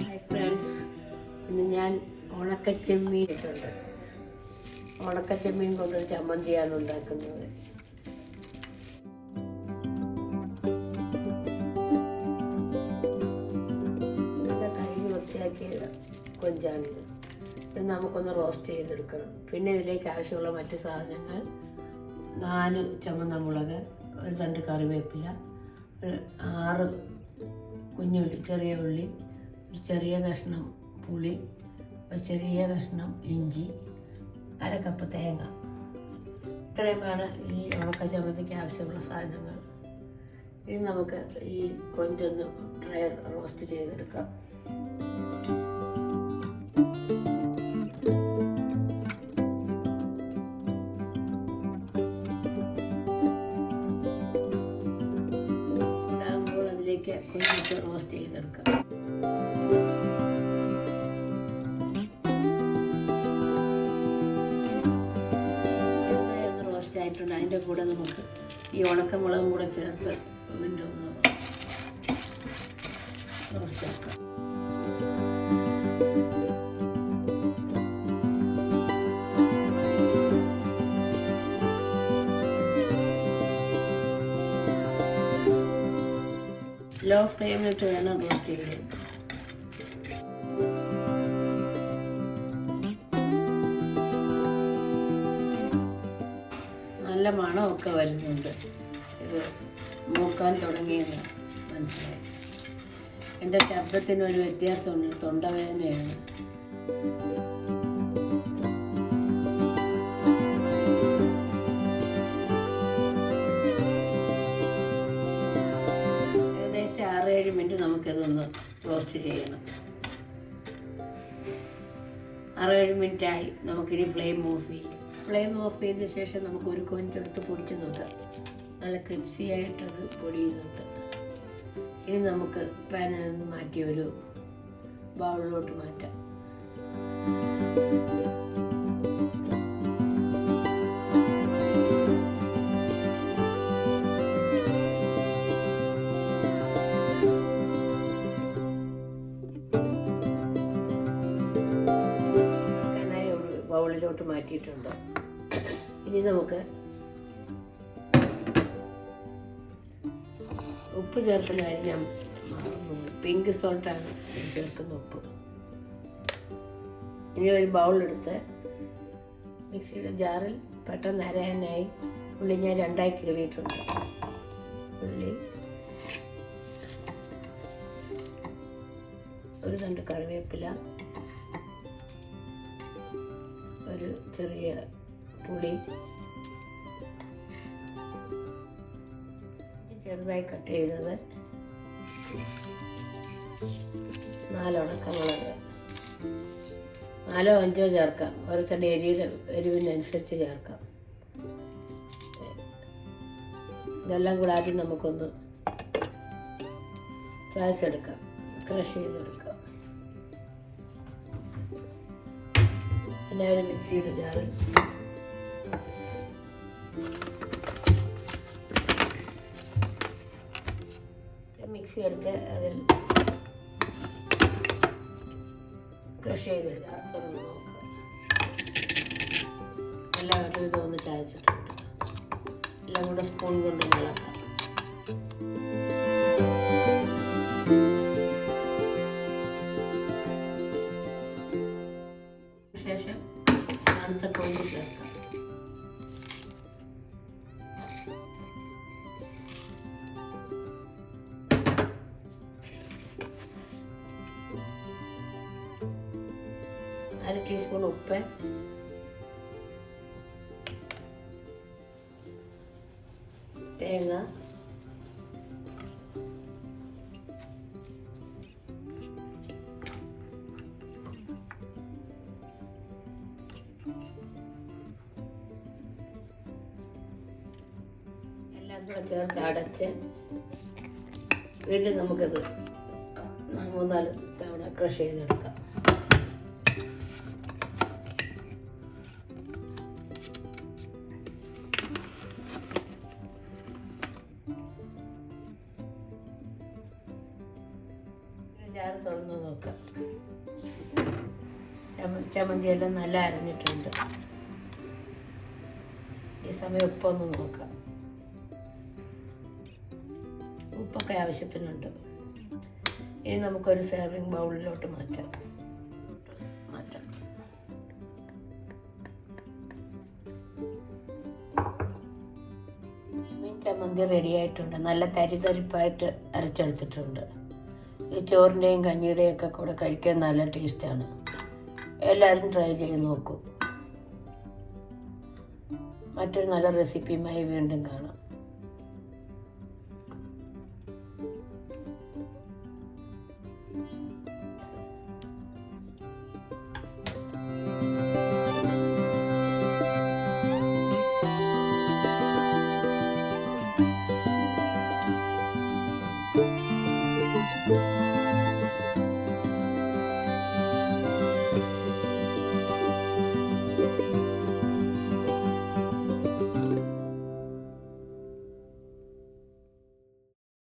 Hi friends, ഇന്ന് ഞാൻ ഉണക്കച്ചെമ്മീൻ ഇട്ടുണ്ട്. ഉണക്കച്ചെമ്മീൻ കൊണ്ടൊരു ചമ്മന്തിയാണ് ഉണ്ടാക്കുന്നത്. കഴുകി വൃത്തിയാക്കിയ കൊഞ്ചാണിത്. ഇത് നമുക്കൊന്ന് റോസ്റ്റ് ചെയ്തെടുക്കണം. പിന്നെ ഇതിലേക്ക് ആവശ്യമുള്ള മറ്റ് സാധനങ്ങൾ: 4 ചുവന്ന മുളക്, ഒരു തണ്ട് കറിവേപ്പില, 6 കുഞ്ഞുള്ളി, ചെറിയ ഉള്ളി, ഒരു ചെറിയ കഷ്ണം പുളി, ഒരു ചെറിയ കഷ്ണം ഇഞ്ചി, 1/2 കപ്പ് തേങ്ങ. ഇത്രയുമാണ് ഈ ഉണക്ക ചമ്മന്തിക്ക് ആവശ്യമുള്ള സാധനങ്ങൾ. ഇനി നമുക്ക് ഈ കൊഞ്ചൊന്ന് ഡ്രൈ റോസ്റ്റ് ചെയ്തെടുക്കാം. ചൂടാകുമ്പോൾ അതിലേക്ക് കൊഞ്ചിട്ട് റോസ്റ്റ് ചെയ്തെടുക്കാം. ആയിട്ടുണ്ട്. അതിൻ്റെ കൂടെ നമുക്ക് ഈ ഉണക്കമുളകും കൂടെ ചേർത്ത് വീണ്ടും ഒന്ന് റോസ്റ്റ് ആക്കാം. ലോ ഫ്ലെയിമിലിട്ട് വേണം റോസ്റ്റ് ചെയ്യാൻ. നല്ല മണമൊക്കെ വരുന്നുണ്ട്. ഇത് മൂക്കാൻ തുടങ്ങിയെന്ന് മനസ്സിലായി. എൻ്റെ ശബ്ദത്തിനൊരു വ്യത്യാസമുണ്ട്. തൊണ്ടവേദനയാണ്. ഏകദേശം 6-7 മിനിറ്റ് നമുക്കിതൊന്ന് റോസ്റ്റ് ചെയ്യണം. 6-7 മിനിറ്റായി. നമുക്കിനി ഫ്ലെയിം ഓഫ് ചെയ്യും. ഫ്ലെയിം ഓഫ് ചെയ്ത ശേഷം നമുക്ക് ഒരു കൊഞ്ചെടുത്ത് പൊടിച്ച് നോക്കാം. നല്ല ക്രിപ്സി ആയിട്ടത് പൊടിയുന്നുണ്ട്. ഇനി നമുക്ക് പാനിൽ നിന്ന് മാറ്റി ഒരു ബൗളിലോട്ട് മാറ്റാം. ഒരു ബൗളിലോട്ട് മാറ്റിയിട്ടുണ്ട്. ഇനി നമുക്ക് ഉപ്പ് ചേർക്കുന്ന കാര്യം ഞാൻ പിങ്ക് സോൾട്ടാണ് ചേർക്കുന്ന ഉപ്പ്. ഇനി ഒരു ബൗളെടുത്ത് മിക്സിയുടെ ജാറിൽ പെട്ടെന്ന് അരയാനായി ഉള്ളി ഞാൻ 2ആയി കീറിയിട്ടുണ്ട്. ഉള്ളി, ഒരു തണ്ട് കറിവേപ്പില, ഒരു ചെറിയ പുളി, ചെറുതായി കട്ട് ചെയ്തത്, 4 ഉണക്കമുളക്, 4 or 5 ചേർക്കാം. ഓരോരുത്തരുടെ എരിവിനനുസരിച്ച് ചേർക്കാം. ഇതെല്ലാം കൂടെ ആദ്യം നമുക്കൊന്ന് ചതച്ചെടുക്കാം, ക്രഷ് ചെയ്തെടുക്കാം. പിന്നെ ഒരു മിക്സിയുടെ ജാറിൽ മിക്സി എടുത്ത് അതിൽ ക്രഷ് ചെയ്തെടുക്കാം. തുറന്ന് നോക്കാം. എല്ലാവരും ഇതൊന്ന് ചതച്ചിട്ടുണ്ട്. എല്ലാം കൂടെ സ്പൂൺ കൊണ്ട് ഇളക്കാം. ശേഷം തണുത്ത കൊഞ്ച് ചേർക്കാം. അര ടീസ്പൂൺ ഉപ്പ്, തേങ്ങ, എല്ലാം കൂടെ ചേർത്ത് അടച്ച് വീണ്ടും നമുക്കത് 3-4 തവണ ക്രഷ് ചെയ്തെടുക്കാം. തുറന്ന് നോക്കാം. ചമ്മന്തി എല്ലാം നല്ല അരഞ്ഞിട്ടുണ്ട്. ഈ സമയം ഉപ്പൊന്ന് നോക്കാം. ഉപ്പൊക്കെ ആവശ്യത്തിനുണ്ട്. ഇനി നമുക്കൊരു സെർവിങ് ബൗളിലോട്ട് മാറ്റാം. മീൻ ചമ്മന്തി റെഡി ആയിട്ടുണ്ട്. നല്ല തരിതരിപ്പായിട്ട് അരച്ചെടുത്തിട്ടുണ്ട്. ഈ ചോറിൻ്റെയും കഞ്ഞിയുടെയും ഒക്കെ കൂടെ കഴിക്കാൻ നല്ല ടേസ്റ്റാണ്. എല്ലാവരും ട്രൈ ചെയ്ത് നോക്കൂ. മറ്റൊരു നല്ല റെസിപ്പിയുമായി വീണ്ടും കാണാം.